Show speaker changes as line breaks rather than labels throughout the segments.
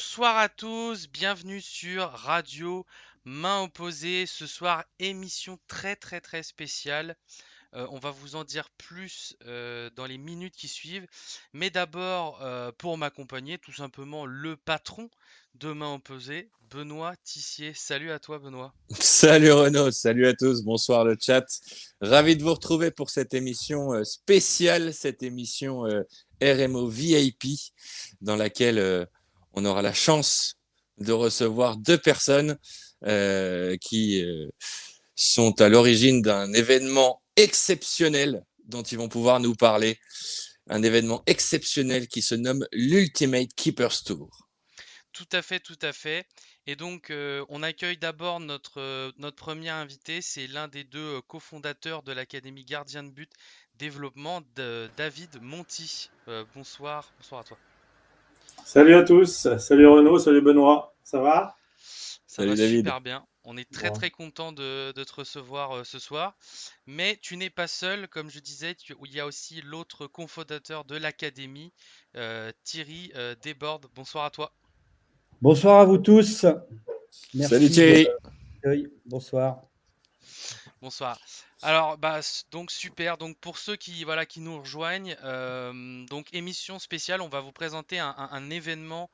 Bonsoir à tous, bienvenue sur Radio Main Opposée. Ce soir, émission très spéciale. On va vous en dire plus dans les minutes qui suivent. Mais d'abord, pour m'accompagner, tout simplement le patron de Main Opposée, Benoît Tissier. Salut à toi, Benoît.
Salut Renaud, salut à tous, bonsoir le chat. Ravi de vous retrouver pour cette émission spéciale, cette émission RMO VIP, dans laquelle on aura la chance de recevoir deux personnes qui sont à l'origine d'un événement exceptionnel dont ils vont pouvoir nous parler. Un événement exceptionnel qui se nomme l'Ultimate Keepers Tour.
Tout à fait, tout à fait. Et donc, on accueille d'abord notre premier invité. C'est l'un des deux cofondateurs de l'Académie Gardien de But Développement, David Monti. Bonsoir à toi.
Salut à tous, salut Renaud, salut Benoît, ça va?
Ça va
Salut David.
super bien. On est
Bon.
très content de te recevoir ce soir. Mais tu n'es pas seul, comme je disais, il y a aussi l'autre cofondateur de l'Académie, Thierry Desbordes. Bonsoir à toi.
Bonsoir à vous tous.
Salut
Merci de
Thierry.
l'accueil. Bonsoir.
Bonsoir. Alors, donc super. Donc pour ceux qui nous rejoignent, donc émission spéciale, on va vous présenter un événement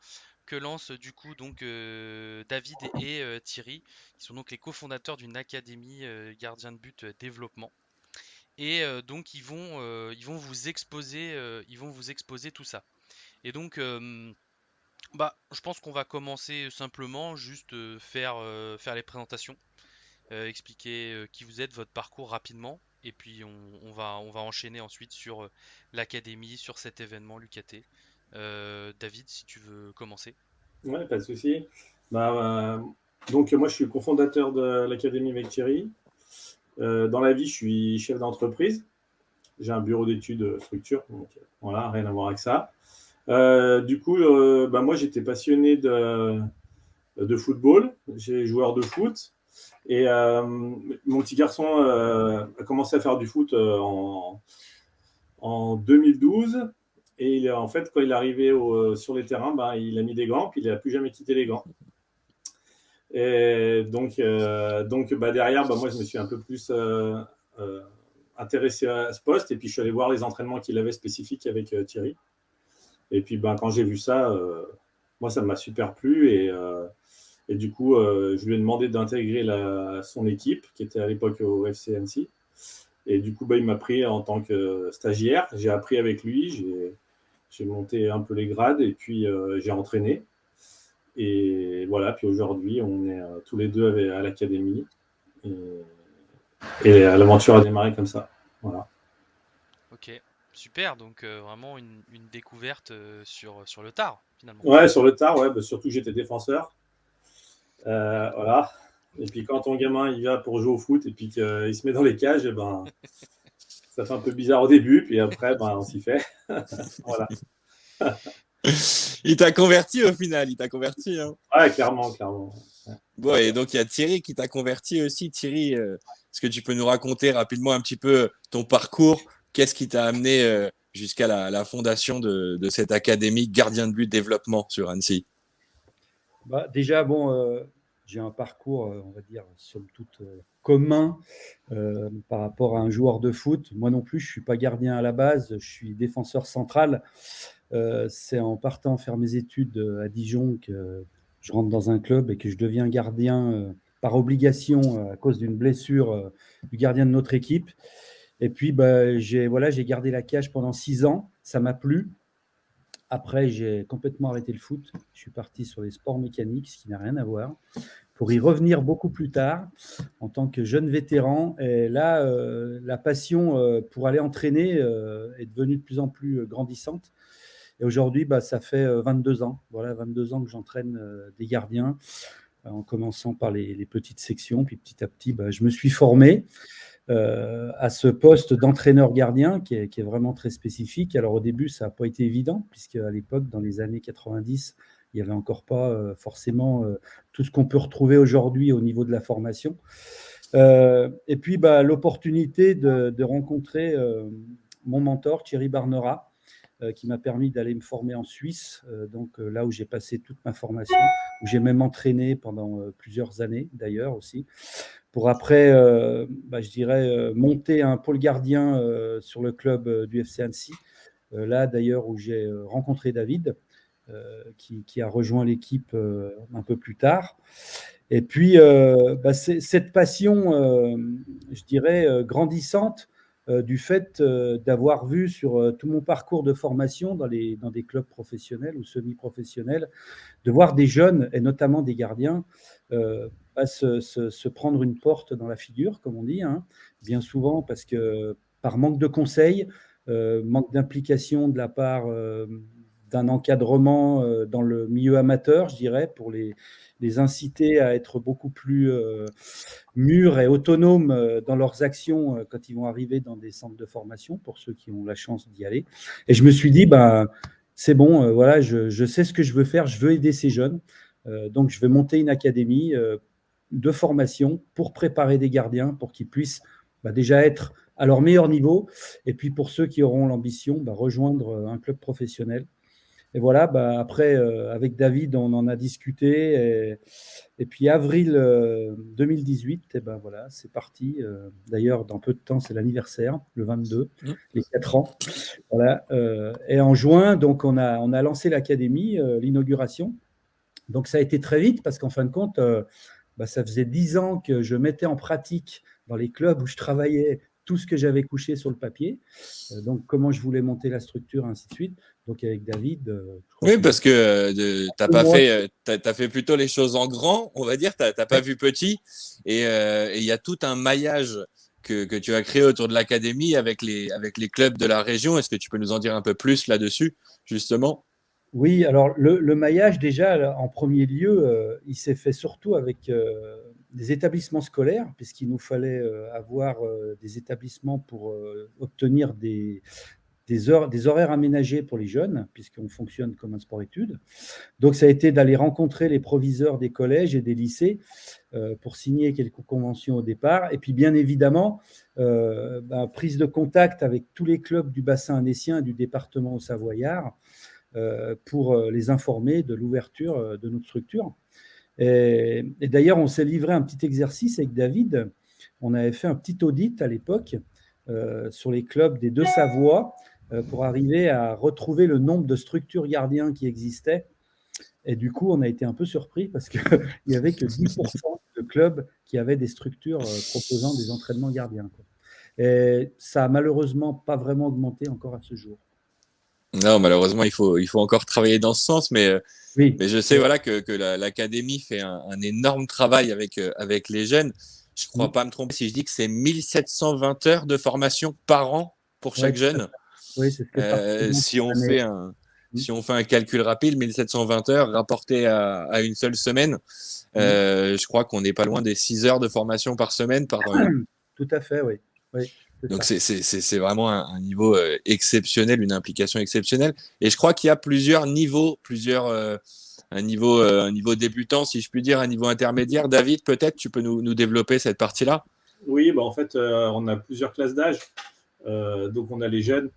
que lancent du coup donc David et Thierry, qui sont donc les cofondateurs d'une académie gardien de but développement. Et donc ils vont vous exposer tout ça. Et donc je pense qu'on va commencer simplement, juste faire les présentations, expliquer qui vous êtes, votre parcours rapidement, et puis on va enchaîner ensuite sur l'académie, sur cet événement l'UKT. David, si tu veux commencer.
Ouais, pas de souci. Donc moi je suis cofondateur de l'Académie avec Thierry. Dans la vie, je suis chef d'entreprise. J'ai un bureau d'études structure, donc voilà, rien à voir avec ça. Moi j'étais passionné de football. J'ai joueur de foot. Et mon petit garçon a commencé à faire du foot en 2012. Et en fait, quand il est arrivé sur les terrains, il a mis des gants, puis il n'a plus jamais quitté les gants. Et derrière, moi, je me suis un peu plus intéressé à ce poste. Et puis, je suis allé voir les entraînements qu'il avait spécifiques avec Thierry. Et puis, quand j'ai vu ça, moi, ça m'a super plu. Et du coup, je lui ai demandé d'intégrer son équipe, qui était à l'époque au FC Annecy. Et du coup, il m'a pris en tant que stagiaire. J'ai appris avec lui, j'ai monté un peu les grades et puis j'ai entraîné. Et voilà, puis aujourd'hui, on est tous les deux à l'académie. Et l'aventure a démarré comme ça. Voilà.
Ok, super. Donc vraiment une découverte sur le tard, finalement.
Ouais, sur le tard, surtout j'étais défenseur. Voilà. Et puis quand ton gamin il va pour jouer au foot et puis qu'il se met dans les cages, ça fait un peu bizarre au début, puis après, on s'y fait. Voilà.
Il t'a converti au final, il t'a converti. Hein.
Ouais, clairement.
Bon, et donc il y a Thierry qui t'a converti aussi. Thierry, est-ce que tu peux nous raconter rapidement un petit peu ton parcours? Qu'est-ce qui t'a amené jusqu'à la fondation de cette académie gardien de but développement sur Annecy?
Déjà, j'ai un parcours, on va dire, somme toute commun par rapport à un joueur de foot. Moi non plus, je ne suis pas gardien à la base, je suis défenseur central. C'est en partant faire mes études à Dijon que je rentre dans un club et que je deviens gardien par obligation à cause d'une blessure du gardien de notre équipe. Et puis, j'ai gardé la cage pendant 6 ans. Ça m'a plu. Après, j'ai complètement arrêté le foot. Je suis parti sur les sports mécaniques, ce qui n'a rien à voir, pour y revenir beaucoup plus tard en tant que jeune vétéran. Et là, la passion pour aller entraîner est devenue de plus en plus grandissante. Et aujourd'hui, ça fait 22 ans. Voilà, 22 ans que j'entraîne des gardiens, en commençant par les petites sections. Puis petit à petit, je me suis formé à ce poste d'entraîneur gardien qui est vraiment très spécifique. Alors au début, ça n'a pas été évident, puisque à l'époque, dans les années 90, il n'y avait encore pas forcément tout ce qu'on peut retrouver aujourd'hui au niveau de la formation. Et puis, l'opportunité de rencontrer mon mentor, Thierry Barnera, qui m'a permis d'aller me former en Suisse, donc là où j'ai passé toute ma formation, où j'ai même entraîné pendant plusieurs années d'ailleurs aussi, pour après, je dirais, monter un pôle gardien sur le club du FC Annecy, là d'ailleurs où j'ai rencontré David, qui a rejoint l'équipe un peu plus tard. Et puis, cette passion, je dirais, grandissante du fait d'avoir vu sur tout mon parcours de formation dans des clubs professionnels ou semi-professionnels, de voir des jeunes, et notamment des gardiens, se prendre une porte dans la figure, comme on dit, hein, bien souvent parce que par manque de conseils, manque d'implication de la part d'un encadrement dans le milieu amateur, je dirais, pour les inciter à être beaucoup plus mûrs et autonomes dans leurs actions quand ils vont arriver dans des centres de formation, pour ceux qui ont la chance d'y aller. Et je me suis dit, c'est bon, voilà, je sais ce que je veux faire, je veux aider ces jeunes. Donc, je vais monter une académie de formation pour préparer des gardiens, pour qu'ils puissent déjà être à leur meilleur niveau. Et puis, pour ceux qui auront l'ambition, rejoindre un club professionnel. Et voilà, après, avec David, on en a discuté. Et puis, avril 2018, et voilà, c'est parti. D'ailleurs, dans peu de temps, c'est l'anniversaire, le 22, les 4 ans. Voilà. Et en juin, donc, on a lancé l'académie, l'inauguration. Donc, ça a été très vite parce qu'en fin de compte, ça faisait 10 ans que je mettais en pratique dans les clubs où je travaillais tout ce que j'avais couché sur le papier. Donc, comment je voulais monter la structure, ainsi de suite. Donc, avec David.
Oui, parce que t'as fait plutôt les choses en grand, on va dire, t'as pas vu petit. Et il y a tout un maillage que tu as créé autour de l'académie avec les clubs de la région. Est-ce que tu peux nous en dire un peu plus là-dessus, justement?
Oui, alors le maillage, déjà, en premier lieu, il s'est fait surtout avec des établissements scolaires, puisqu'il nous fallait avoir des établissements pour obtenir des horaires aménagés pour les jeunes, puisqu'on fonctionne comme un sport-études. Donc, ça a été d'aller rencontrer les proviseurs des collèges et des lycées pour signer quelques conventions au départ. Et puis, bien évidemment, prise de contact avec tous les clubs du bassin annécien et du département au Savoyard, pour les informer de l'ouverture de notre structure. Et d'ailleurs, on s'est livré un petit exercice avec David. On avait fait un petit audit à l'époque sur les clubs des Deux-Savoies pour arriver à retrouver le nombre de structures gardiens qui existaient. Et du coup, on a été un peu surpris parce qu'il n'y avait que 10% de clubs qui avaient des structures proposant des entraînements gardiens, quoi. Et ça n'a malheureusement pas vraiment augmenté encore à ce jour.
Non, malheureusement, il faut encore travailler dans ce sens, mais
Oui.
je sais voilà, que l'académie fait un énorme travail avec les jeunes. Je ne crois pas me tromper si je dis que c'est 1720 heures de formation par an pour chaque jeune.
Oui, c'est ce que
Si on fait un calcul rapide, 1720 heures rapporté à une seule semaine, je crois qu'on n'est pas loin des 6 heures de formation par semaine.
Tout à fait, oui.
Donc c'est vraiment un niveau exceptionnel, une implication exceptionnelle. Et je crois qu'il y a plusieurs niveaux, un niveau débutant, si je puis dire, un niveau intermédiaire. David, peut-être tu peux nous développer cette partie-là?
Oui, en fait, on a plusieurs classes d'âge. Donc, on a les jeunes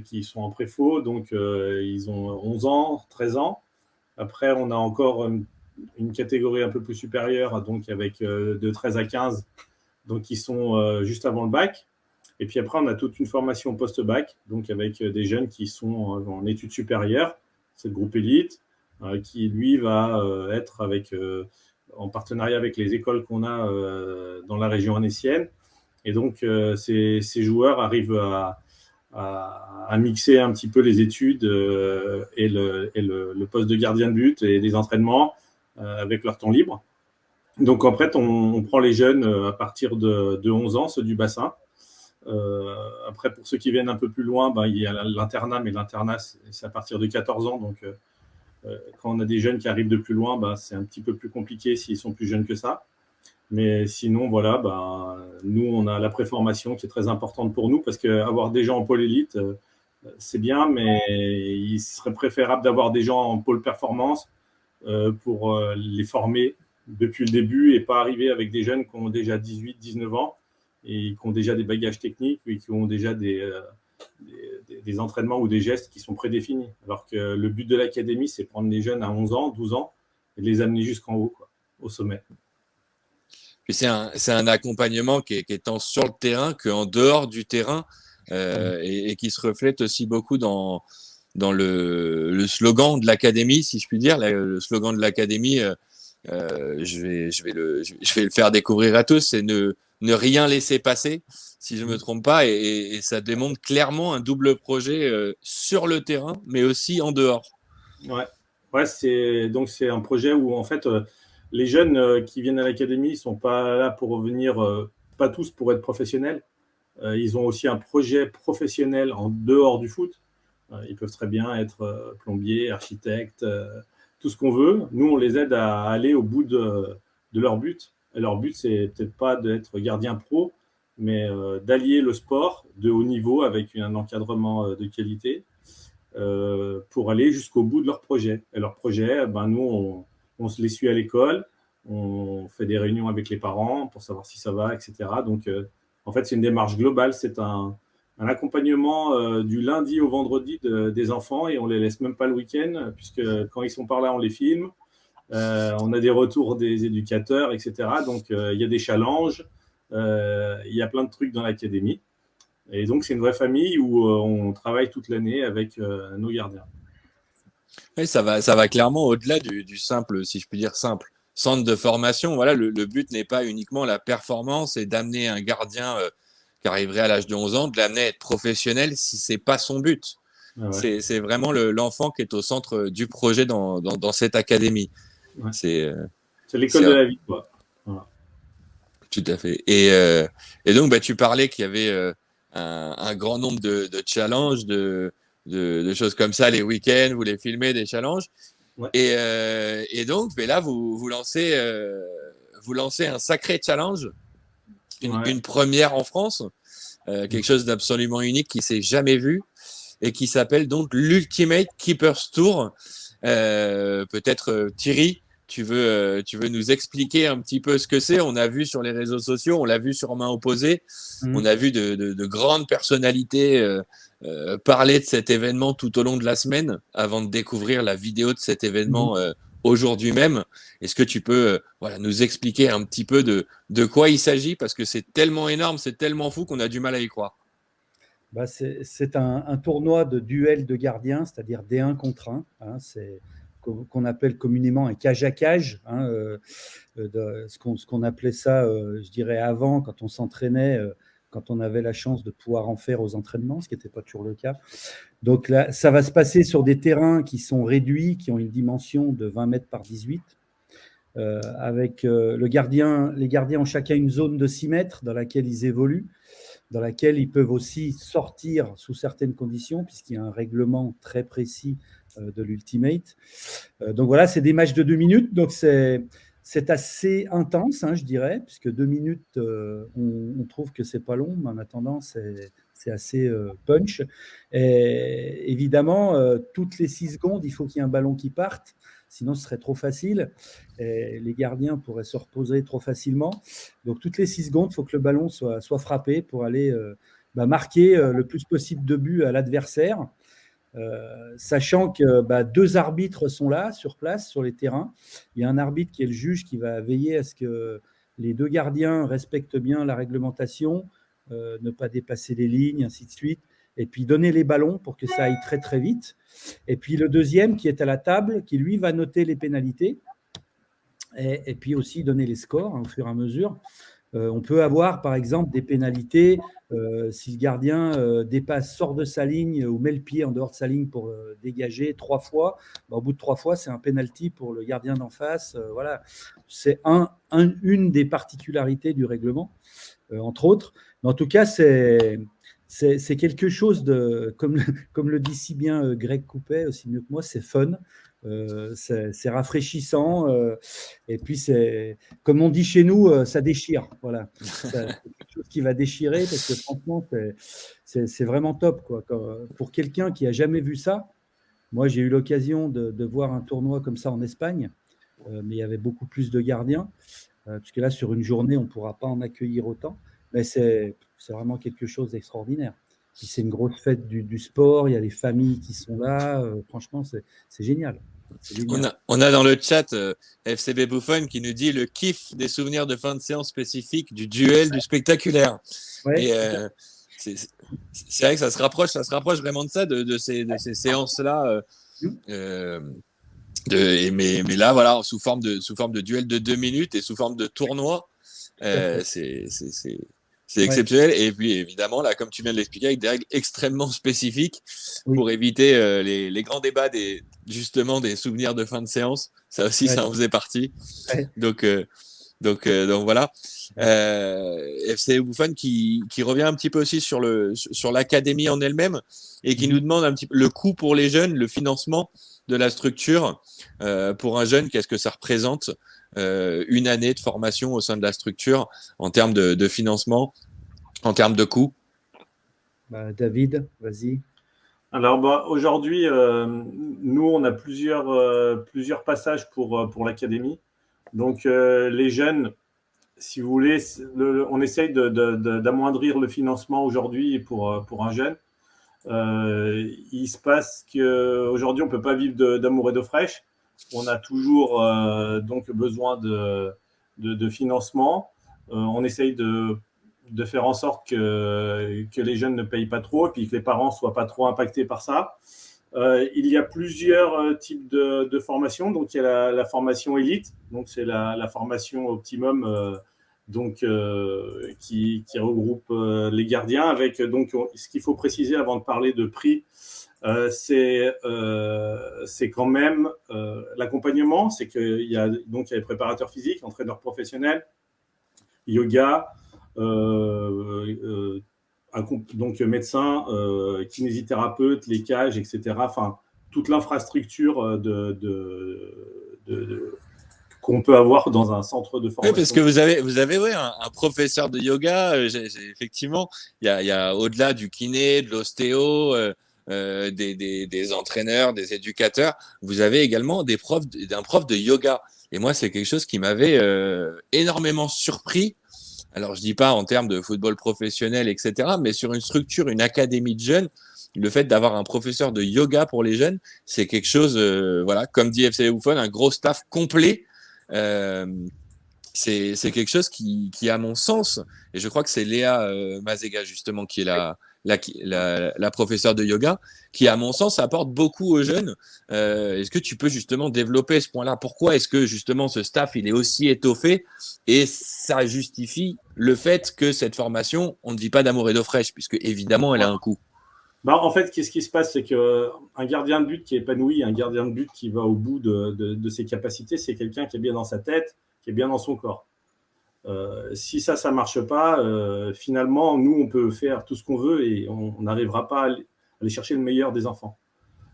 qui sont en préfaux, donc ils ont 11 ans, 13 ans. Après, on a encore une catégorie un peu plus supérieure, donc avec de 13 à 15, donc qui sont juste avant le bac. Et puis après, on a toute une formation post-bac, donc avec des jeunes qui sont en études supérieures. C'est le groupe élite, qui lui va être en partenariat avec les écoles qu'on a dans la région annécienne. Et donc, ces joueurs arrivent à mixer un petit peu les études et le poste de gardien de but et des entraînements avec leur temps libre. Donc, en fait, on prend les jeunes à partir de 11 ans, ceux du bassin. Après, pour ceux qui viennent un peu plus loin, il y a l'internat, mais l'internat, c'est à partir de 14 ans. Donc, quand on a des jeunes qui arrivent de plus loin, c'est un petit peu plus compliqué s'ils sont plus jeunes que ça. Mais sinon, voilà, nous, on a la préformation qui est très importante pour nous parce qu'avoir des gens en pôle élite, c'est bien, mais il serait préférable d'avoir des gens en pôle performance pour les former depuis le début et pas arriver avec des jeunes qui ont déjà 18, 19 ans et qui ont déjà des bagages techniques et qui ont déjà des des entraînements ou des gestes qui sont prédéfinis. Alors que le but de l'académie, c'est prendre les jeunes à 11 ans, 12 ans et de les amener jusqu'en haut, quoi, au sommet.
Puis c'est un accompagnement qui est tant sur le terrain qu'en dehors du terrain et qui se reflète aussi beaucoup dans le slogan de l'académie, si je puis dire. Le slogan de l'académie, je vais le faire découvrir à tous, c'est ne rien laisser passer, si je ne me trompe pas, et ça démontre clairement un double projet sur le terrain, mais aussi en dehors.
Ouais, c'est un projet où en fait les jeunes qui viennent à l'académie ne sont pas là pour venir, pas tous pour être professionnels. Ils ont aussi un projet professionnel en dehors du foot. Ils peuvent très bien être plombiers, architectes, tout ce qu'on veut. Nous, on les aide à aller au bout de leur but. Et leur but, c'est peut-être pas d'être gardien pro, mais d'allier le sport de haut niveau avec un encadrement de qualité pour aller jusqu'au bout de leur projet. Et leur projet, nous, on se les suit à l'école, on fait des réunions avec les parents pour savoir si ça va, etc. Donc, en fait, c'est une démarche globale. C'est un accompagnement du lundi au vendredi des enfants et on les laisse même pas le week-end puisque quand ils sont par là, on les filme. On a des retours des éducateurs, etc. Donc, il y a des challenges. Il y a plein de trucs dans l'académie. Et donc, c'est une vraie famille où on travaille toute l'année avec nos gardiens.
Oui, ça va clairement au-delà du simple, si je puis dire simple, centre de formation. Voilà, le but n'est pas uniquement la performance et d'amener un gardien qui arriverait à l'âge de 11 ans, de l'amener à être professionnel si c'est pas son but.
Ouais.
C'est vraiment l'enfant qui est au centre du projet dans cette académie.
Ouais.
C'est
l'école de la vie, quoi. Voilà.
Tout à fait. Et donc, tu parlais qu'il y avait un grand nombre de challenges, de choses comme ça, les week-ends, vous les filmez, des challenges.
Ouais.
Et donc, là, vous lancez un sacré challenge, une première en France, quelque chose d'absolument unique qui s'est jamais vu et qui s'appelle donc l'Ultimate Keepers Tour. Peut-être Thierry, tu veux nous expliquer un petit peu ce que c'est? On a vu sur les réseaux sociaux, on l'a vu sur Main Opposée, on a vu de grandes personnalités parler de cet événement tout au long de la semaine avant de découvrir la vidéo de cet événement aujourd'hui même. Est-ce que tu peux nous expliquer un petit peu de quoi il s'agit? Parce que c'est tellement énorme, c'est tellement fou qu'on a du mal à y croire.
C'est un tournoi de duel de gardiens, c'est-à-dire des 1 contre 1. C'est qu'on appelle communément un cage à cage. Ce qu'on appelait ça, je dirais, avant, quand on s'entraînait, quand on avait la chance de pouvoir en faire aux entraînements, ce qui n'était pas toujours le cas. Donc là, ça va se passer sur des terrains qui sont réduits, qui ont une dimension de 20 mètres par 18. Avec les gardiens ont chacun une zone de 6 mètres dans laquelle ils évoluent, dans laquelle ils peuvent aussi sortir sous certaines conditions, puisqu'il y a un règlement très précis de l'Ultimate. Donc voilà, c'est des matchs de 2 minutes, donc c'est assez intense, je dirais, puisque 2 minutes, on trouve que c'est pas long, mais en attendant, c'est assez punch. Et évidemment, toutes les 6 secondes, il faut qu'il y ait un ballon qui parte, sinon ce serait trop facile. Et les gardiens pourraient se reposer trop facilement. Donc toutes les 6 secondes, il faut que le ballon soit frappé pour aller marquer le plus possible de buts à l'adversaire. Sachant que 2 arbitres sont là, sur place, sur les terrains. Il y a un arbitre qui est le juge qui va veiller à ce que les 2 gardiens respectent bien la réglementation, ne pas dépasser les lignes, ainsi de suite, et puis donner les ballons pour que ça aille très très vite. Et puis le deuxième qui est à la table, qui lui va noter les pénalités, et puis aussi donner les scores au fur et à mesure. On peut avoir, par exemple, des pénalités si le gardien sort de sa ligne ou met le pied en dehors de sa ligne pour dégager 3 fois. Au bout de 3 fois, c'est un penalty pour le gardien d'en face. Voilà. C'est une des particularités du règlement, entre autres. Mais en tout cas, c'est quelque chose de, comme le dit si bien Greg Coupet, aussi mieux que moi, c'est fun. C'est rafraîchissant et puis comme on dit chez nous, ça déchire. Voilà, c'est quelque chose qui va déchirer parce que franchement, c'est vraiment top, quoi. Pour quelqu'un qui a jamais vu ça, moi j'ai eu l'occasion de voir un tournoi comme ça en Espagne, mais il y avait beaucoup plus de gardiens, puisque là sur une journée on ne pourra pas en accueillir autant, mais c'est vraiment quelque chose d'extraordinaire. Puis c'est une grosse fête du sport, il y a les familles qui sont là. Franchement, c'est génial. C'est génial.
On a dans le chat FCB Bouffon qui nous dit le kiff des souvenirs de fin de séance spécifiques du duel du spectaculaire.
Ouais,
Et c'est vrai que ça se rapproche vraiment de ça, de ces séances-là. Mais là, voilà, sous forme de duel de 2 minutes et sous forme de tournoi, c'est exceptionnel. Et puis évidemment, là, comme tu viens de l'expliquer, avec des règles extrêmement spécifiques pour éviter les grands débats justement des souvenirs de fin de séance. Ça aussi, ça en faisait partie. Donc voilà. FC Bouffon qui revient un petit peu aussi sur l'académie en elle-même et qui nous demande un petit peu le coût pour les jeunes, le financement de la structure. Pour un jeune, qu'est-ce que ça représente une année de formation au sein de la structure en termes de financement, en termes de coûts?
David, vas-y.
Alors aujourd'hui, nous, on a plusieurs passages pour l'académie. Donc les jeunes, si vous voulez, on essaye d'amoindrir le financement aujourd'hui pour un jeune. Il se passe qu'aujourd'hui, on ne peut pas vivre d'amour et d'eau fraîche. On a toujours donc besoin de financement. On essaye de faire en sorte que les jeunes ne payent pas trop et puis que les parents ne soient pas trop impactés par ça. Il y a plusieurs types de formations. Donc, il y a la formation élite. Donc, c'est la formation optimum qui regroupe les gardiens. Avec donc, ce qu'il faut préciser avant de parler de prix, c'est quand même l'accompagnement. C'est qu'il y a les préparateurs physiques, entraîneurs professionnels, yoga, donc médecin, kinésithérapeute, les cages, etc. Enfin, toute l'infrastructure qu'on peut avoir dans un centre de formation.
Oui, parce que vous avez un professeur de yoga. Effectivement, il y a au-delà du kiné, de l'ostéo, des entraîneurs, des éducateurs, vous avez également un prof de yoga. Et moi, c'est quelque chose qui m'avait énormément surpris. Alors, je dis pas en termes de football professionnel, etc., mais sur une structure, une académie de jeunes, le fait d'avoir un professeur de yoga pour les jeunes, c'est quelque chose, voilà, comme dit FC Bouffon, un gros staff complet. C'est quelque chose qui, à mon sens, et je crois que c'est Léa Mazega justement qui est la professeure de yoga, qui à mon sens apporte beaucoup aux jeunes. Est-ce que tu peux justement développer ce point-là? Pourquoi est-ce que justement ce staff il est aussi étoffé et ça justifie le fait que cette formation, on ne vit pas d'amour et d'eau fraîche, puisque évidemment elle a un coût?
En fait, qu'est-ce qui se passe, c'est qu'un gardien de but qui est épanoui, un gardien de but qui va au bout de ses capacités, c'est quelqu'un qui est bien dans sa tête, qui est bien dans son corps. Si ça marche pas, finalement, nous, on peut faire tout ce qu'on veut et on n'arrivera pas à aller chercher le meilleur des enfants.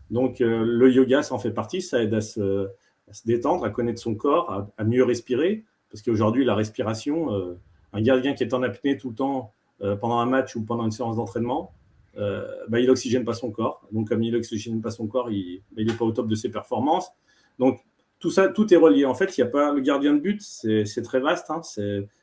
Donc, le yoga, ça en fait partie, ça aide à se détendre, à connaître son corps, à mieux respirer, parce qu'aujourd'hui, la respiration, un gardien qui est en apnée tout le temps pendant un match ou pendant une séance d'entraînement, il n'oxygène pas son corps. Donc, comme il n'oxygène pas son corps, il n'est pas au top de ses performances. Donc, tout ça, tout est relié. En fait, il n'y a pas le gardien de but, c'est très vaste. Hein,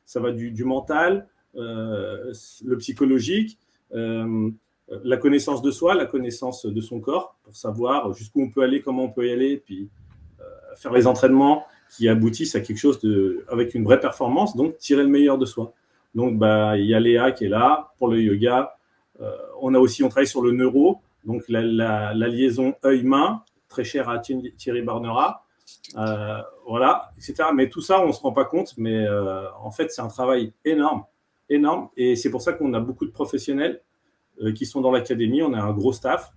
ça va du mental, le psychologique, la connaissance de soi, la connaissance de son corps, pour savoir jusqu'où on peut aller, comment on peut y aller, puis faire les entraînements qui aboutissent à quelque chose avec une vraie performance, donc tirer le meilleur de soi. Donc, il y a Léa qui est là pour le yoga. On travaille sur le neuro, donc la liaison œil-main, très chère à Thierry Barnera, voilà, etc. Mais tout ça, on ne se rend pas compte, mais en fait, c'est un travail énorme, et c'est pour ça qu'on a beaucoup de professionnels qui sont dans l'académie, on a un gros staff,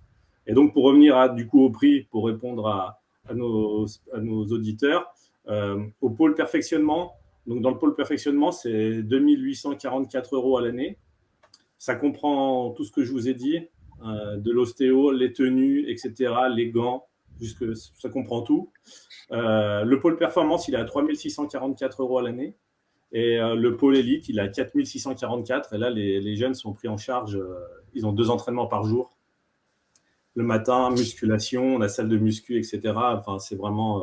et donc pour revenir du coup au prix, pour répondre à nos auditeurs, au pôle perfectionnement, donc dans le pôle perfectionnement, c'est 2 844 € à l'année. Ça comprend tout ce que je vous ai dit, de l'ostéo, les tenues, etc., les gants, ça comprend tout. Le pôle performance, il est à 3 644 € à l'année. Et le pôle élite, il est à 4 644. Et là, les jeunes sont pris en charge. Ils ont 2 entraînements par jour. Le matin, musculation, la salle de muscu, etc. Enfin, c'est vraiment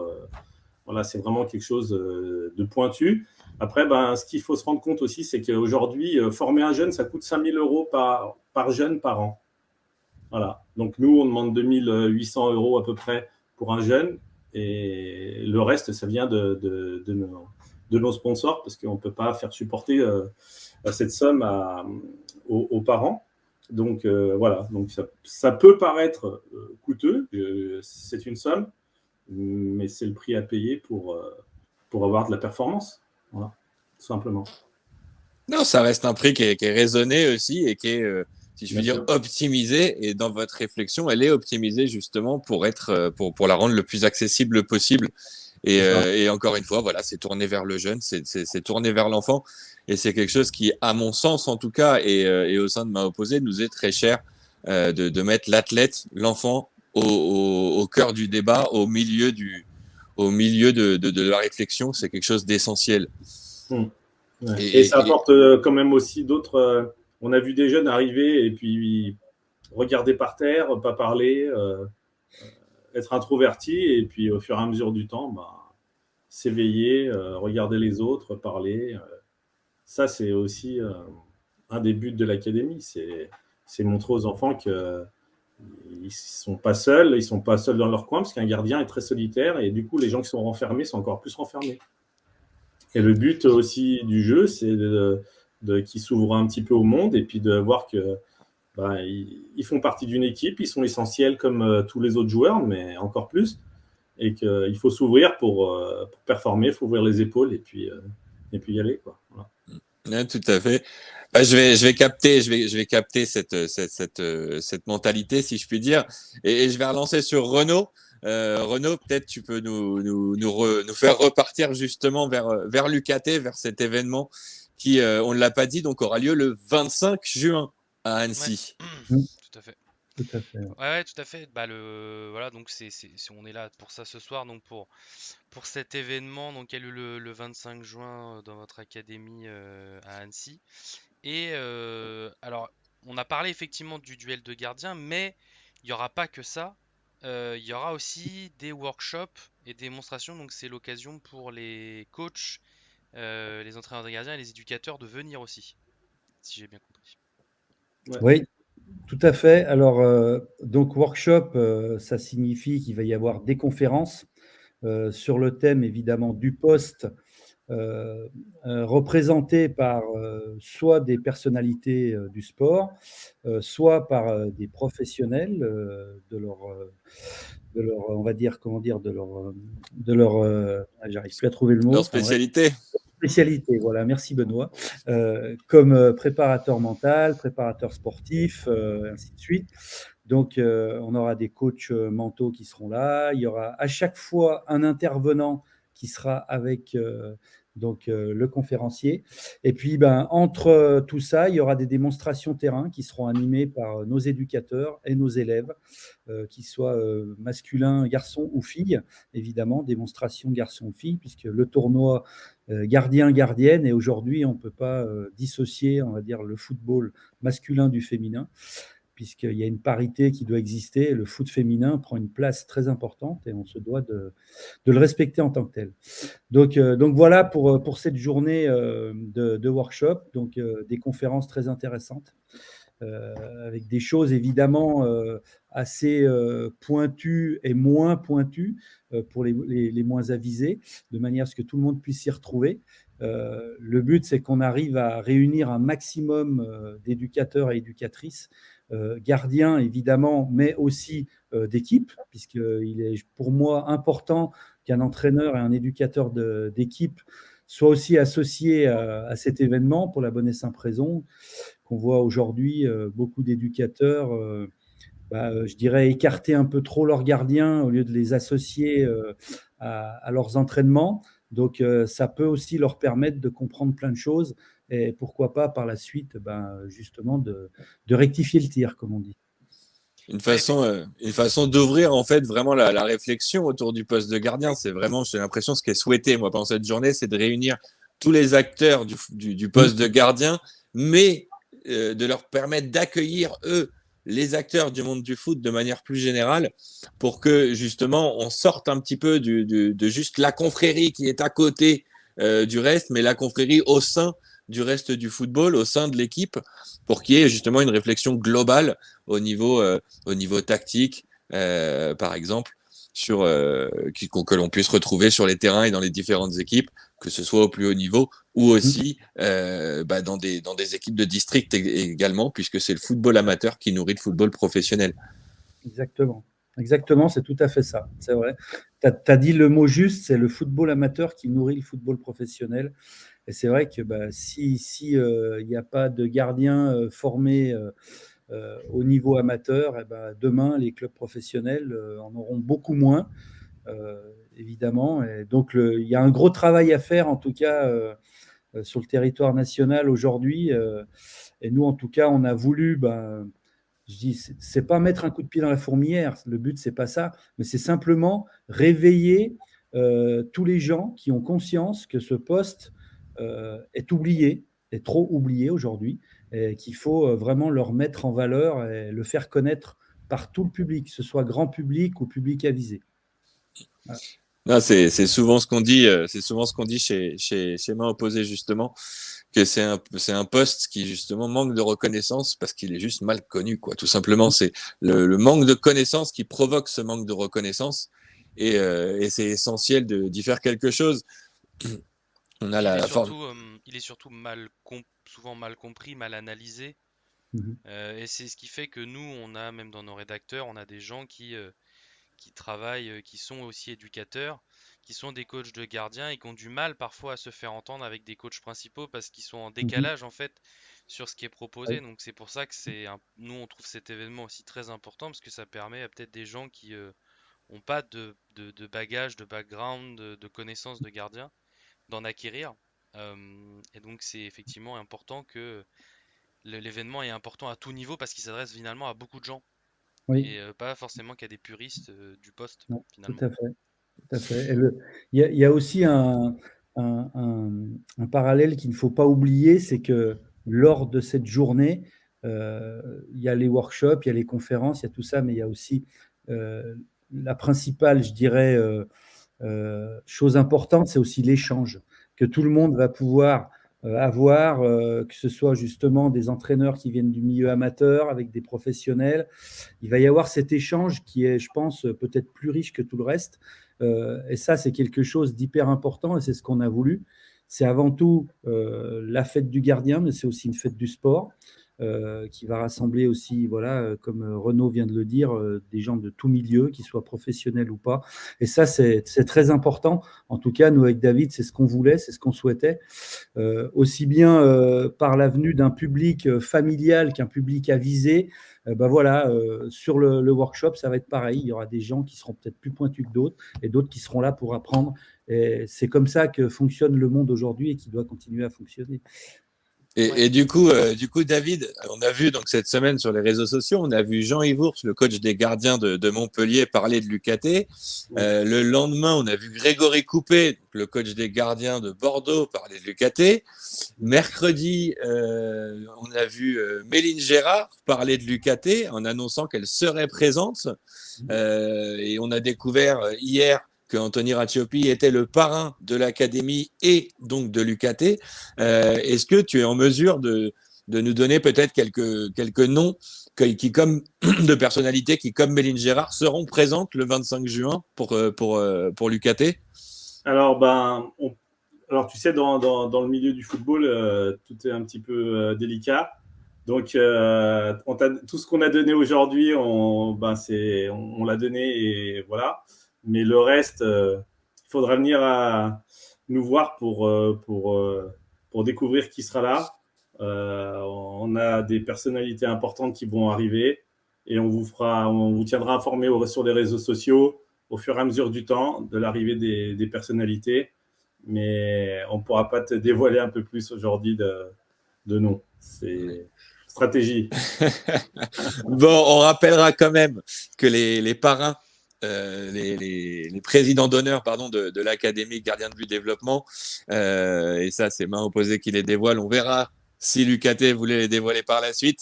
quelque chose de pointu. Après, ce qu'il faut se rendre compte aussi, c'est qu'aujourd'hui, former un jeune, ça coûte 5 000 € par jeune par an. Voilà. Donc nous, on demande 2800 € à peu près pour un jeune, et le reste, ça vient de nos sponsors, parce qu'on ne peut pas faire supporter cette somme aux parents. Donc voilà, donc ça peut paraître coûteux, c'est une somme, mais c'est le prix à payer pour avoir de la performance. Voilà, tout simplement.
Non, ça reste un prix qui est raisonné aussi et qui est, si je puis
Bien
dire,
sûr.
optimisé. Et dans votre réflexion, elle est optimisée justement pour pour la rendre le plus accessible possible.
C'est ça.
Et encore une fois, voilà, c'est tourné vers le jeune, c'est tourné vers l'enfant. Et c'est quelque chose qui, à mon sens en tout cas, et au sein de ma opposée, nous est très cher, de mettre l'athlète, l'enfant, au cœur du débat, au milieu de la réflexion. C'est quelque chose d'essentiel.
Ouais. Et ça
Et,
apporte quand même aussi d'autres. On a vu des jeunes arriver et puis regarder par terre, pas parler, être introverti, et puis au fur et à mesure du temps, s'éveiller, regarder les autres, parler. Ça, c'est aussi un des buts de l'académie. C'est montrer aux enfants qu'ils ne sont pas seuls, ils sont pas seuls dans leur coin, parce qu'un gardien est très solitaire, et du coup, les gens qui sont renfermés sont encore plus renfermés. Et le but aussi du jeu, c'est qu'ils s'ouvrent un petit peu au monde, et puis de voir que ils font partie d'une équipe, ils sont essentiels comme tous les autres joueurs, mais encore plus, et qu'il faut s'ouvrir pour performer, il faut ouvrir les épaules, et puis y aller, quoi. Voilà.
Ouais, tout à fait. Je vais capter cette mentalité, si je puis dire, et je vais relancer sur Renaud. Renaud, peut-être tu peux nous faire repartir justement vers l'UKT, vers cet événement qui, on ne l'a pas dit, donc aura lieu le 25 juin à Annecy.
Ouais.
Mm.
Tout à fait.
Tout à fait.
Ouais, tout à fait. Voilà, donc on est là pour ça ce soir, donc pour cet événement, donc qui a lieu le 25 juin dans votre académie à Annecy. Et alors, on a parlé effectivement du duel de gardiens, mais il n'y aura pas que ça. Il y aura aussi des workshops et des démonstrations. Donc, c'est l'occasion pour les coachs, les entraîneurs de gardiens et les éducateurs de venir aussi, si j'ai bien compris.
Ouais.
Oui, tout à fait. Alors, donc workshop, ça signifie qu'il va y avoir des conférences sur le thème évidemment du poste, représentées par soit des personnalités du sport, soit par des professionnels on va dire, comment dire, j'arrive plus à trouver le mot.
Leur
Enfin, bref,
spécialité.
spécialité, voilà, merci Benoît. Comme préparateur mental, préparateur sportif, ainsi de suite. Donc, on aura des coachs mentaux qui seront là. Il y aura à chaque fois un intervenant qui sera avec le conférencier. Et puis, entre tout ça, il y aura des démonstrations terrain qui seront animées par nos éducateurs et nos élèves, qu'ils soient masculins, garçons ou filles. Évidemment, démonstration garçon-fille, puisque le tournoi gardien-gardienne, et aujourd'hui, on ne peut pas dissocier, on va dire, le football masculin du féminin, puisqu'il y a une parité qui doit exister. Et le foot féminin prend une place très importante et on se doit de le respecter en tant que tel. Donc voilà pour cette journée de workshop, donc des conférences très intéressantes, avec des choses évidemment assez pointues et moins pointues pour les moins avisés, de manière à ce que tout le monde puisse s'y retrouver. Le but, c'est qu'on arrive à réunir un maximum d'éducateurs et éducatrices, gardiens évidemment, mais aussi d'équipe, puisqu'il est pour moi important qu'un entraîneur et un éducateur d'équipe soient aussi associés à cet événement, pour la bonne et simple raison qu'on voit aujourd'hui beaucoup d'éducateurs, je dirais, écarter un peu trop leurs gardiens au lieu de les associer à leurs entraînements. Donc, ça peut aussi leur permettre de comprendre plein de choses et pourquoi pas par la suite, justement, de rectifier le tir, comme on dit.
Une façon d'ouvrir en fait vraiment la réflexion autour du poste de gardien. C'est vraiment, j'ai l'impression, ce qui est souhaité moi pendant cette journée, c'est de réunir tous les acteurs du poste de gardien, mais de leur permettre d'accueillir eux les acteurs du monde du foot de manière plus générale, pour que justement on sorte un petit peu de juste la confrérie qui est à côté du reste, mais la confrérie au sein du reste du football au sein de l'équipe pour qu'il y ait justement une réflexion globale au niveau tactique, par exemple, que l'on puisse retrouver sur les terrains et dans les différentes équipes, que ce soit au plus haut niveau ou aussi dans des équipes de district également, puisque c'est le football amateur qui nourrit le football professionnel.
Exactement. Exactement, c'est tout à fait ça. C'est vrai. Tu as dit le mot juste, c'est le football amateur qui nourrit le football professionnel. Et c'est vrai que si il n'y a pas de gardiens formés au niveau amateur, demain, les clubs professionnels en auront beaucoup moins, évidemment. Et donc, il y a un gros travail à faire, en tout cas, sur le territoire national aujourd'hui. Et nous, en tout cas, on a voulu, je dis, c'est pas mettre un coup de pied dans la fourmilière. Le but, c'est pas ça, mais c'est simplement réveiller tous les gens qui ont conscience que ce poste est oublié, est trop oublié aujourd'hui, et qu'il faut vraiment leur mettre en valeur et le faire connaître par tout le public, que ce soit grand public ou public avisé. Voilà.
Non, c'est souvent ce qu'on dit, chez Main Opposée, justement, que c'est un poste qui justement manque de reconnaissance parce qu'il est juste mal connu, quoi. Tout simplement, c'est le manque de connaissance qui provoque ce manque de reconnaissance, et c'est essentiel d'y faire quelque chose. On a la forme.
Il est surtout souvent mal compris, mal analysé.
Mhm.
Et c'est ce qui fait que nous, on a, même dans nos rédacteurs, on a des gens qui travaillent, qui sont aussi éducateurs, qui sont des coachs de gardiens et qui ont du mal parfois à se faire entendre avec des coachs principaux parce qu'ils sont en
Mhm.
décalage en fait sur ce qui est proposé.
Ouais.
Donc c'est pour ça que nous on trouve cet événement aussi très important parce que ça permet à peut-être des gens qui n'ont pas de bagage, de background, de connaissances de gardiens d'en acquérir. Et donc c'est effectivement important que l'événement est important à tout niveau parce qu'il s'adresse finalement à beaucoup de gens
Oui,
et pas forcément qu'à des puristes du poste
non, tout
finalement.
à fait. Tout à fait. Et il y a aussi un- un- un parallèle qu'il ne faut pas oublier, c'est que lors de cette journée, il y a les workshops, il y a les conférences, il y a tout ça, mais il y a aussi euh, la principale, je dirais, chose importante, c'est aussi l'échange que tout le monde va pouvoir avoir, que ce soit justement des entraîneurs qui viennent du milieu amateur avec des professionnels. Il va y avoir cet échange qui est, je pense, peut-être plus riche que tout le reste. Et ça, c'est quelque chose d'hyper important et c'est ce qu'on a voulu. C'est avant tout la fête du gardien, mais c'est aussi une fête du sport qui va rassembler aussi, voilà, comme Renaud vient de le dire, des gens de tout milieu, qu'ils soient professionnels ou pas. Et ça, c'est très important. En tout cas, nous, avec David, c'est ce qu'on voulait, c'est ce qu'on souhaitait. Aussi bien par l'avenue d'un public familial qu'un public avisé. Voilà, sur le workshop, ça va être pareil. Il y aura des gens qui seront peut-être plus pointus que d'autres et d'autres qui seront là pour apprendre. Et c'est comme ça que fonctionne le monde aujourd'hui et qui doit continuer à fonctionner.
Ouais.
Et du coup, David, on a vu donc cette semaine sur les réseaux sociaux, on a vu Jean-Yves Ours, le coach des gardiens de Montpellier, parler de l'UKT.
Oui.
Le lendemain, on a vu Grégory Coupé, le coach des gardiens de Bordeaux, parler de l'UKT. Mercredi, on a vu Méline Gérard parler de l'UKT en annonçant qu'elle serait présente. Et on a découvert hier que Anthony Racciopi était le parrain de l'académie et donc de l'UKT. Est-ce que tu es en mesure de nous donner peut-être quelques noms comme de personnalités qui, comme Méline Gérard, seront présentes le 25 juin pour l'UKT?
Alors, alors, tu sais, dans le milieu du football, tout est un petit peu délicat. Donc, tout ce qu'on a donné aujourd'hui, on l'a donné et voilà. Mais le reste, il faudra venir nous voir pour découvrir qui sera là. On a des personnalités importantes qui vont arriver et on vous tiendra informé sur les réseaux sociaux au fur et à mesure du temps de l'arrivée des personnalités. Mais on ne pourra pas te dévoiler un peu plus aujourd'hui de nom. C'est stratégie.
Bon, on rappellera quand même que les parrains, les présidents d'honneur pardon, de l'Académie Gardien de But Développement, et ça, c'est Main Opposée qui les dévoile. On verra si l'UKT voulait les dévoiler par la suite.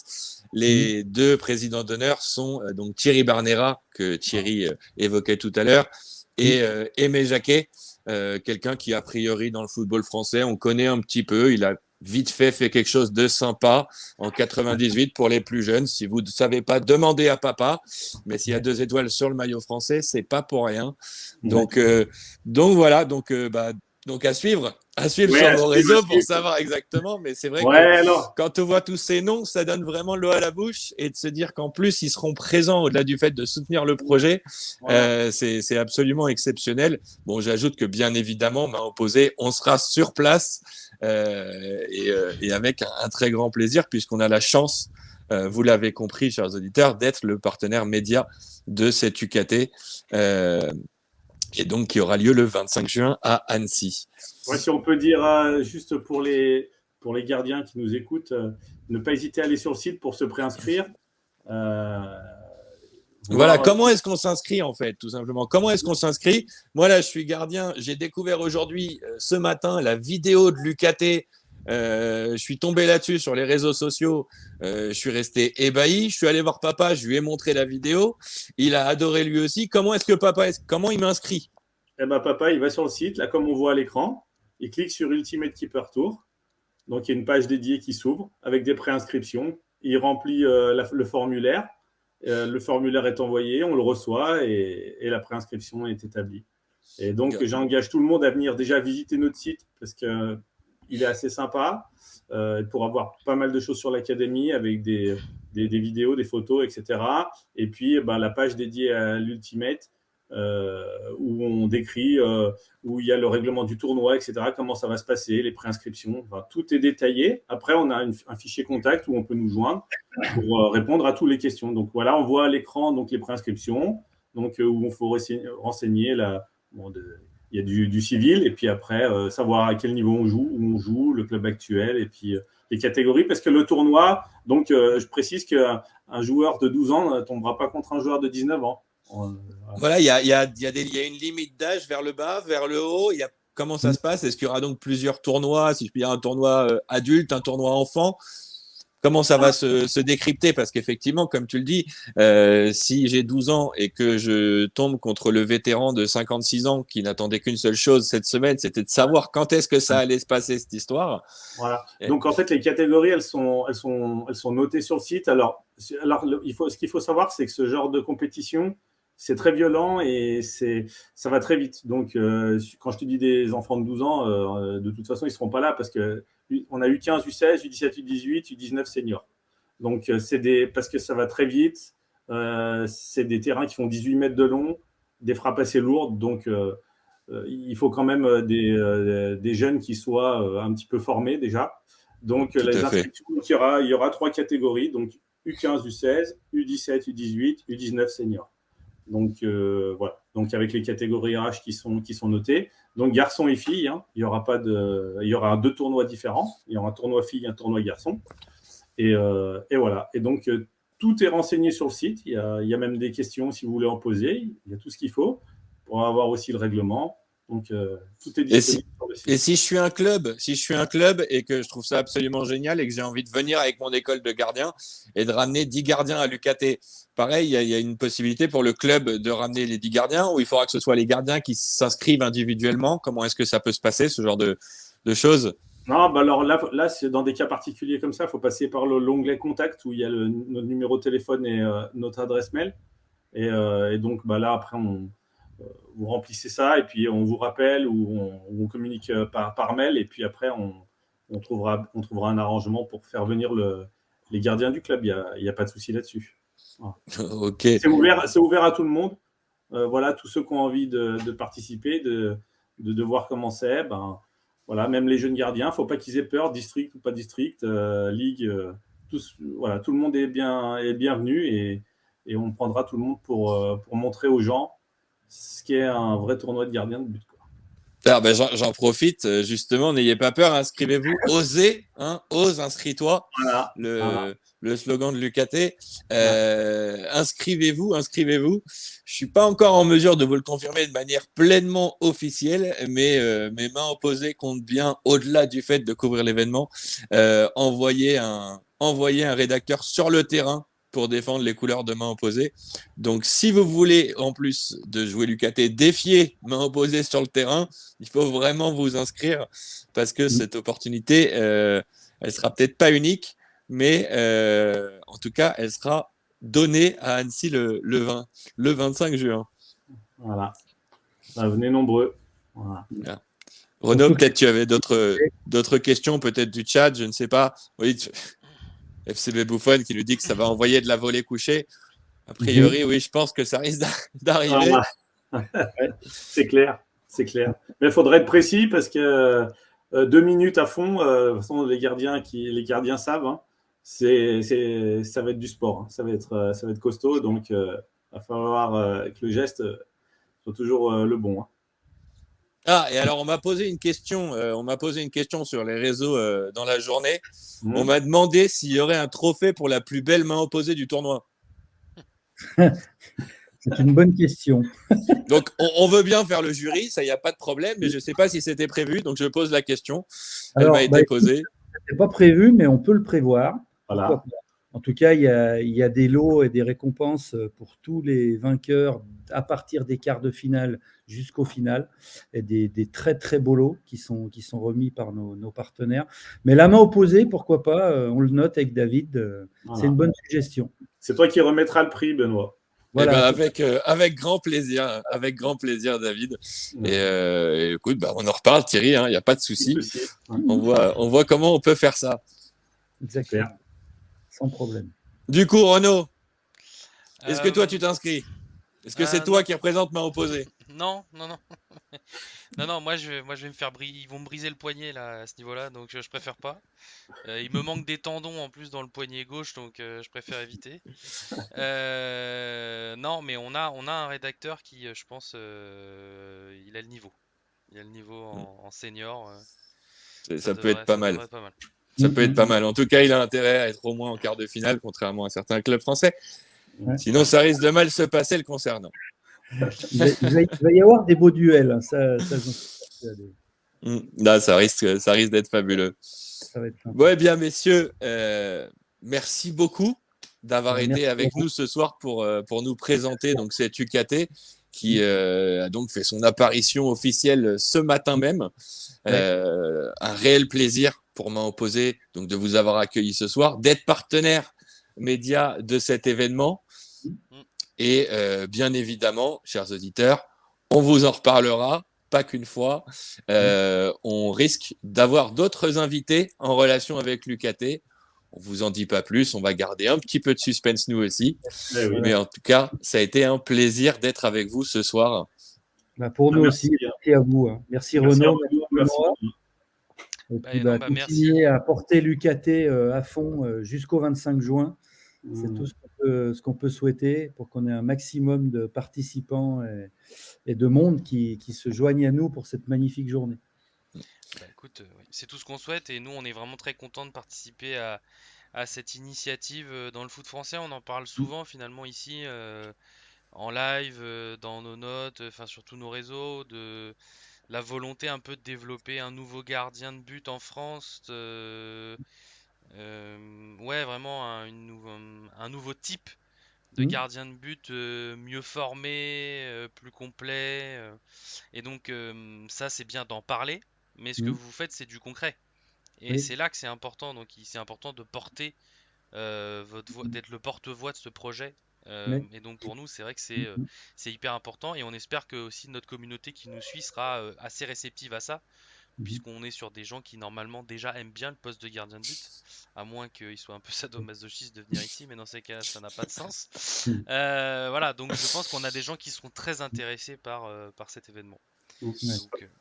Les deux présidents d'honneur sont donc Thierry Barnera, que Thierry évoquait tout à l'heure, et Aimé Jacquet, quelqu'un qui, a priori, dans le football français, on connaît un petit peu. Il a vite fait quelque chose de sympa en 98 pour les plus jeunes. Si vous ne savez pas, demandez à papa. Mais s'il y a 2 étoiles sur le maillot français, c'est pas pour rien. Donc voilà. Donc à suivre sur vos réseaux pour savoir exactement. Mais c'est vrai que quand on voit tous ces noms, ça donne vraiment l'eau à la bouche, et de se dire qu'en plus ils seront présents au-delà du fait de soutenir le projet, c'est absolument exceptionnel. Bon, j'ajoute que bien évidemment, main opposée, on sera sur place et avec un très grand plaisir, puisqu'on a la chance, vous l'avez compris, chers auditeurs, d'être le partenaire média de cette UKT. Et donc qui aura lieu le 25 juin à Annecy.
Ouais, si on peut dire juste pour les gardiens qui nous écoutent, ne pas hésiter à aller sur le site pour se préinscrire.
Voilà, comment est-ce qu'on s'inscrit en fait, tout simplement? Comment est-ce qu'on s'inscrit? Moi là, je suis gardien, j'ai découvert aujourd'hui, ce matin, la vidéo de l'UKT. Je suis tombé là-dessus sur les réseaux sociaux. Je suis resté ébahi. Je suis allé voir papa. Je lui ai montré la vidéo. Il a adoré lui aussi. Comment est-ce que comment il m'inscrit?
Eh ben, papa, il va sur le site, là, comme on voit à l'écran. Il clique sur Ultimate Keeper Tour. Donc, il y a une page dédiée qui s'ouvre avec des préinscriptions. Il remplit le formulaire. Le formulaire est envoyé, on le reçoit et la préinscription est établie. Et donc, j'engage tout le monde à venir déjà visiter notre site parce que il est assez sympa pour avoir pas mal de choses sur l'académie avec des vidéos, des photos, etc. Et puis, la page dédiée à l'Ultimate où on décrit, où il y a le règlement du tournoi, etc., comment ça va se passer, les préinscriptions. Enfin, tout est détaillé. Après, on a un fichier contact où on peut nous joindre pour répondre à toutes les questions. Donc, voilà, on voit à l'écran donc, les préinscriptions, donc, où il faut renseigner il y a du civil, et puis après, savoir à quel niveau où on joue, le club actuel, et puis les catégories, parce que le tournoi, donc je précise qu'un joueur de 12 ans ne tombera pas contre un joueur de 19 ans.
Voilà, il y a une limite d'âge vers le bas, vers le haut. Comment ça se passe? Est-ce qu'il y aura donc plusieurs tournois? Si je puis dire, un tournoi adulte, un tournoi enfant? Comment ça va se décrypter? Parce qu'effectivement, comme tu le dis, si j'ai 12 ans et que je tombe contre le vétéran de 56 ans qui n'attendait qu'une seule chose cette semaine, c'était de savoir quand est-ce que ça allait se passer, cette histoire.
Voilà. Donc, en fait, les catégories, elles sont notées sur le site. Alors ce qu'il faut savoir, c'est que ce genre de compétition, c'est très violent et ça va très vite. Donc, quand je te dis des enfants de 12 ans, de toute façon, ils ne seront pas là parce qu'on a U15, U16, U17, U18, U19 seniors. Donc, parce que ça va très vite. C'est des terrains qui font 18 mètres de long, des frappes assez lourdes. Donc, il faut quand même des jeunes qui soient un petit peu formés déjà. Donc, les inscriptions, il y aura 3 catégories. Donc, U15, U16, U17, U18, U19 seniors. Donc, voilà. Donc, avec les catégories RH qui sont notées. Donc, garçons et filles, hein. Il y aura 2 tournois différents. Il y aura un tournoi filles et un tournoi garçons. Et voilà. Et donc, tout est renseigné sur le site. Il y a même des questions si vous voulez en poser. Il y a tout ce qu'il faut pour avoir aussi le règlement. Donc, tout est disponible sur le site.
Et si je suis un club et que je trouve ça absolument génial et que j'ai envie de venir avec mon école de gardien et de ramener 10 gardiens à l'UKT, pareil, il y a une possibilité pour le club de ramener les 10 gardiens, ou il faudra que ce soit les gardiens qui s'inscrivent individuellement? Comment est-ce que ça peut se passer, ce genre de choses?
Non, alors là, c'est dans des cas particuliers comme ça, il faut passer par l'onglet contact où il y a notre numéro de téléphone et notre adresse mail. Et donc, là, après, vous remplissez ça et puis on vous rappelle ou on communique par mail, et puis après on trouvera un arrangement pour faire venir les gardiens du club. Il n'y a pas de souci là-dessus. Voilà.
Ok.
C'est ouvert à tout le monde. Voilà, tous ceux qui ont envie de participer, de voir comment c'est. Voilà, même les jeunes gardiens, il ne faut pas qu'ils aient peur, district ou pas district, ligue. Voilà, tout le monde est bienvenu, et on prendra tout le monde pour montrer aux gens ce qui est un vrai tournoi de gardien de but, quoi.
Alors, j'en profite, justement, n'ayez pas peur, inscrivez-vous, osez, ose, inscris-toi,
Voilà.
le slogan de l'UKT. Inscrivez-vous. Je suis pas encore en mesure de vous le confirmer de manière pleinement officielle, mais mes mains opposées comptent bien, au-delà du fait de couvrir l'événement, envoyer un rédacteur sur le terrain pour défendre les couleurs de main opposée. Donc, si vous voulez, en plus de jouer l'UKT, défier main opposée sur le terrain, il faut vraiment vous inscrire parce que cette opportunité, elle sera peut-être pas unique, mais en tout cas, elle sera donnée à Annecy le 25 juin.
Voilà. Venez nombreux. Voilà.
Renaud,
Surtout que-
peut-être tu avais d'autres questions, peut-être du chat, je ne sais pas. Oui, FCB Bouffon qui nous dit que ça va envoyer de la volée couchée. A priori, oui, je pense que ça risque d'arriver.
C'est clair, c'est clair. Mais il faudrait être précis parce que 2 minutes à fond, de toute façon, les gardiens savent, hein, ça va être du sport, hein, ça va être costaud, donc il va falloir que le geste soit toujours le bon. Hein.
Ah, et alors on m'a posé une question sur les réseaux dans la journée. On m'a demandé s'il y aurait un trophée pour la plus belle main opposée du tournoi.
C'est une bonne question.
Donc on veut bien faire le jury, ça, il n'y a pas de problème, mais je ne sais pas si c'était prévu, donc je pose la question. Elle m'a été posée.
Ce n'est pas prévu, mais on peut le prévoir.
Voilà.
Pourquoi pas. En tout cas, il y a des lots et des récompenses pour tous les vainqueurs à partir des quarts de finale jusqu'au final, et des très très beaux lots qui sont remis par nos partenaires. Mais la main opposée, pourquoi pas, on le note avec David,
Voilà.
C'est une bonne suggestion.
C'est toi qui remettras le prix, Benoît.
Voilà. Eh ben avec grand plaisir, David. Et écoute, on en reparle, Thierry, il n'y a pas de souci. On voit comment on peut faire ça.
Exactement. Sans problème.
Du coup, Renaud, est-ce que toi, tu t'inscris? Est-ce que c'est toi
non.
qui représente main opposée?
Non. Non, moi je vais me faire ils vont me briser le poignet là à ce niveau-là, donc je préfère pas. Il me manque des tendons en plus dans le poignet gauche, donc je préfère éviter. Non, mais on a un rédacteur qui, je pense, il a le niveau. Il a le niveau en senior.
Ça peut être pas mal.
Devrait être pas mal.
Ça peut être pas mal. En tout cas, il a intérêt à être au moins en quart de finale, contrairement à certains clubs français. Ouais. Sinon, ça risque de mal se passer le concernant.
Il va y avoir des beaux duels.
Là, ça risque d'être fabuleux. Ouais, bien, messieurs, merci beaucoup d'avoir été avec nous ce soir pour nous présenter donc, cette UKT qui a donc fait son apparition officielle ce matin même. Un réel plaisir pour main opposée donc, de vous avoir accueilli ce soir, d'être partenaire média de cet événement. Et bien évidemment, chers auditeurs, on vous en reparlera, pas qu'une fois. On risque d'avoir d'autres invités en relation avec l'UKT. On ne vous en dit pas plus, on va garder un petit peu de suspense nous aussi. Mais en tout cas, ça a été un plaisir d'être avec vous ce soir.
Pour nous aussi, merci à vous. Merci Renaud.
Merci.
Et puis, continuez à porter l'UKT à fond jusqu'au 25 juin. C'est tout ce qu'on peut souhaiter pour qu'on ait un maximum de participants et de monde qui se joignent à nous pour cette magnifique journée.
Écoute, c'est tout ce qu'on souhaite et nous on est vraiment très contents de participer à cette initiative dans le foot français. On en parle souvent finalement ici en live, dans nos notes, enfin sur tous nos réseaux, de la volonté un peu de développer un nouveau gardien de but en France. Ouais, vraiment un nouveau type de gardien de but mieux formé, plus complet. Et donc ça c'est bien d'en parler, mais ce que vous faites c'est du concret. Et c'est là que c'est important. Donc c'est important de porter votre voix, d'être le porte-voix de ce projet. Et donc pour nous c'est vrai que c'est hyper important et on espère que aussi notre communauté qui nous suit sera assez réceptive à ça. Puisqu'on est sur des gens qui normalement déjà aiment bien le poste de gardien de but, à moins qu'ils soient un peu sadomasochistes de venir ici, mais dans ces cas-là, ça n'a pas de sens. Voilà, donc je pense qu'on a des gens qui seront très intéressés par cet événement.
Donc,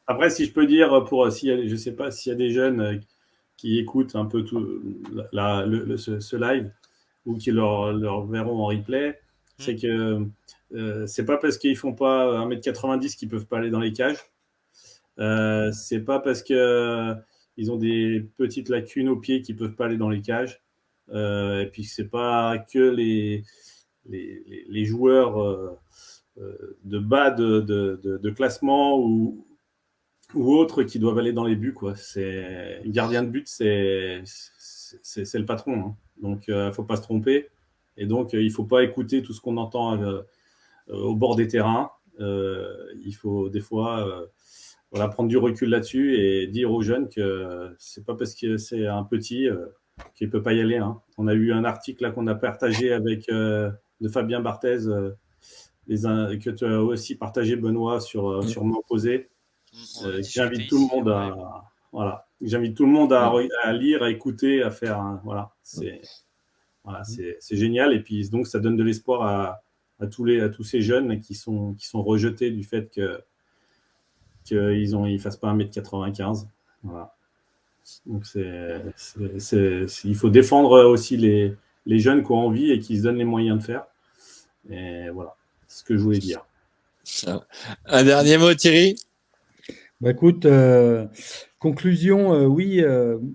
après, si je peux dire, je ne sais pas s'il y a des jeunes qui écoutent un peu tout ce live ou qui leur verront en replay, c'est que c'est pas parce qu'ils font pas 1m90 qu'ils peuvent pas aller dans les cages. C'est pas parce que ils ont des petites lacunes aux pieds qu'ils peuvent pas aller dans les cages. Et puis c'est pas que les joueurs de bas de classement ou autres qui doivent aller dans les buts, quoi. Gardien de but, c'est le patron. Hein. Donc faut pas se tromper. Et donc, il ne faut pas écouter tout ce qu'on entend au bord des terrains. Il faut des fois prendre du recul là-dessus et dire aux jeunes que c'est pas parce que c'est un petit qu'il ne peut pas y aller. Hein. On a eu un article là, qu'on a partagé avec de Fabien Barthez, que tu as aussi partagé, Benoît, sur M'opposer.
On en a discuté
J'invite tout le
ici,
monde
ouais.
j'invite tout le monde à lire, à écouter, à faire. C'est génial. Et puis donc ça donne de l'espoir à tous ces jeunes qui sont rejetés du fait qu'ils ne fassent pas 1,95 m. Voilà. Donc il faut défendre aussi les jeunes qui ont envie et qui se donnent les moyens de faire. Et voilà, c'est ce que je voulais dire.
Un dernier mot, Thierry?
Bah, écoute, conclusion, oui,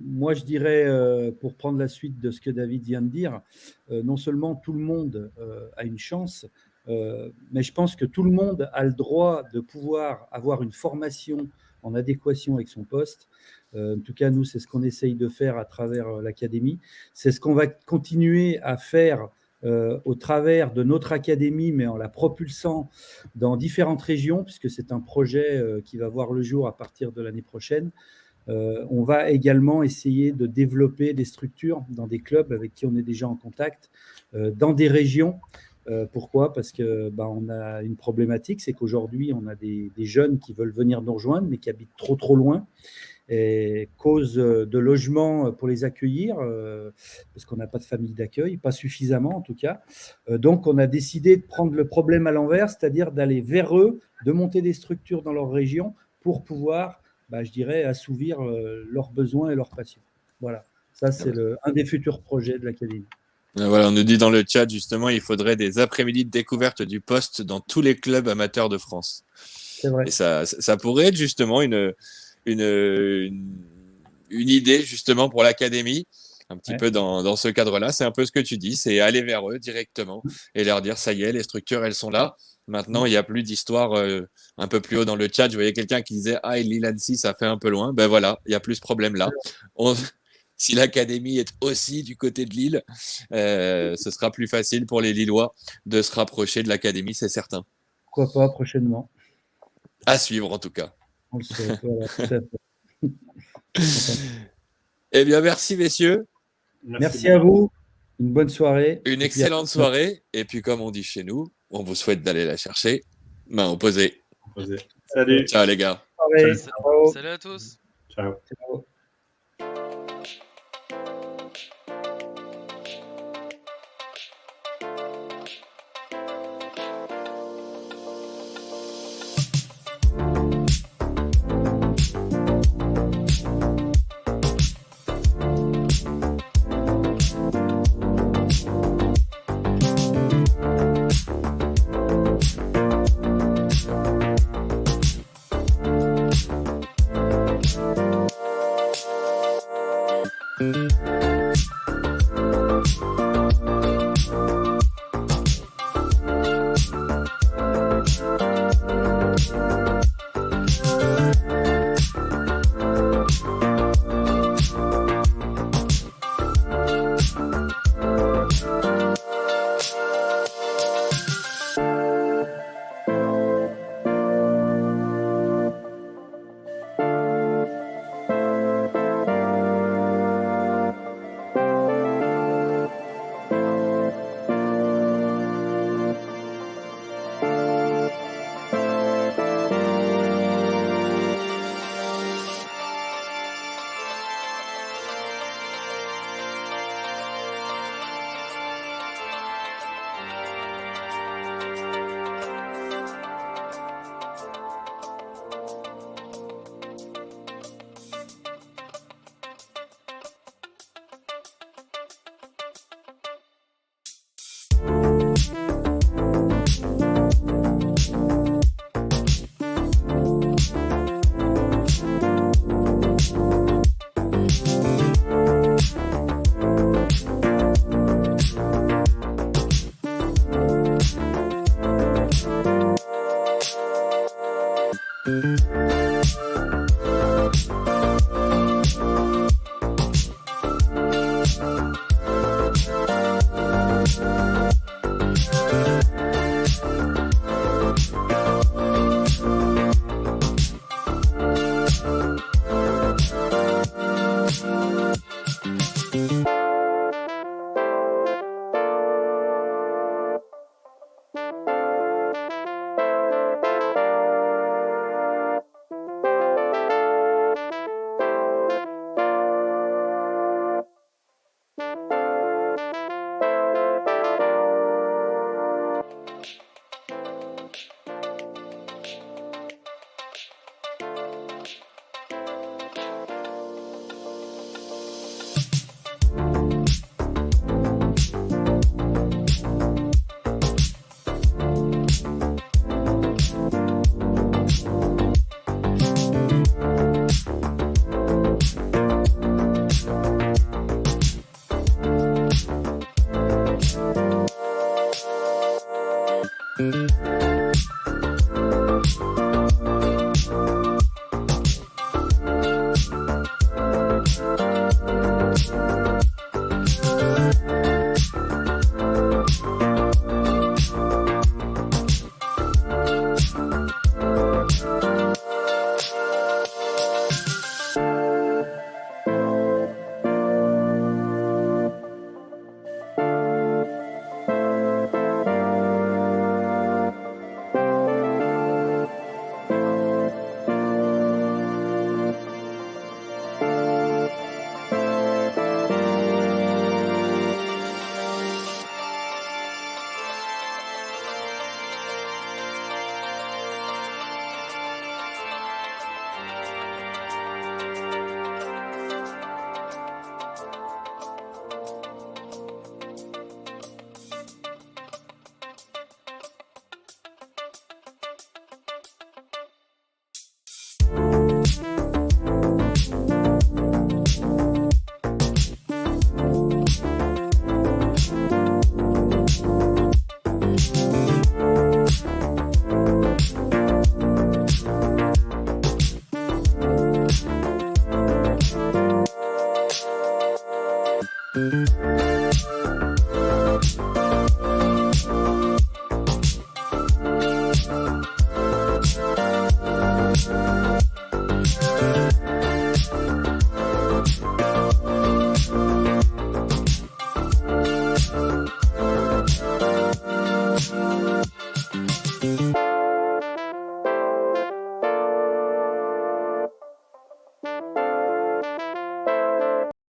moi je dirais, pour prendre la suite de ce que David vient de dire, non seulement tout le monde a une chance, mais je pense que tout le monde a le droit de pouvoir avoir une formation en adéquation avec son poste. En tout cas, nous, c'est ce qu'on essaye de faire à travers l'académie. C'est ce qu'on va continuer à faire au travers de notre académie, mais en la propulsant dans différentes régions, puisque c'est un projet qui va voir le jour à partir de l'année prochaine. On va également essayer de développer des structures dans des clubs avec qui on est déjà en contact, dans des régions. Pourquoi ? Parce que on a une problématique, c'est qu'aujourd'hui, on a des jeunes qui veulent venir nous rejoindre, mais qui habitent trop loin. Et cause de logement pour les accueillir, parce qu'on n'a pas de famille d'accueil, pas suffisamment en tout cas. Donc, on a décidé de prendre le problème à l'envers, c'est-à-dire d'aller vers eux, de monter des structures dans leur région pour pouvoir, je dirais, assouvir leurs besoins et leurs passions. Voilà, ça c'est un des futurs projets de l'académie.
Voilà, on nous dit dans le chat, justement, il faudrait des après-midi de découverte du poste dans tous les clubs amateurs de France.
C'est vrai.
Et ça pourrait être justement une idée justement pour l'académie, un petit peu dans ce cadre-là. C'est un peu ce que tu dis, c'est aller vers eux directement et leur dire, ça y est, les structures, elles sont là. Maintenant, il n'y a plus d'histoire. Un peu plus haut dans le chat, je voyais quelqu'un qui disait, ah, Lille-Annecy, ça fait un peu loin. Ben voilà, il n'y a plus ce problème-là. Si l'académie est aussi du côté de Lille, ce sera plus facile pour les Lillois de se rapprocher de l'académie, c'est certain.
Pourquoi pas prochainement.
À suivre en tout cas.
On le souhaite, voilà, tout à fait.
Eh bien, merci messieurs.
Merci à vous. Une bonne soirée.
Une excellente soirée. Et puis, comme on dit chez nous, on vous souhaite d'aller la chercher main opposée.
Salut.
Ciao les gars.
Salut à tous.
Ciao.
Ciao.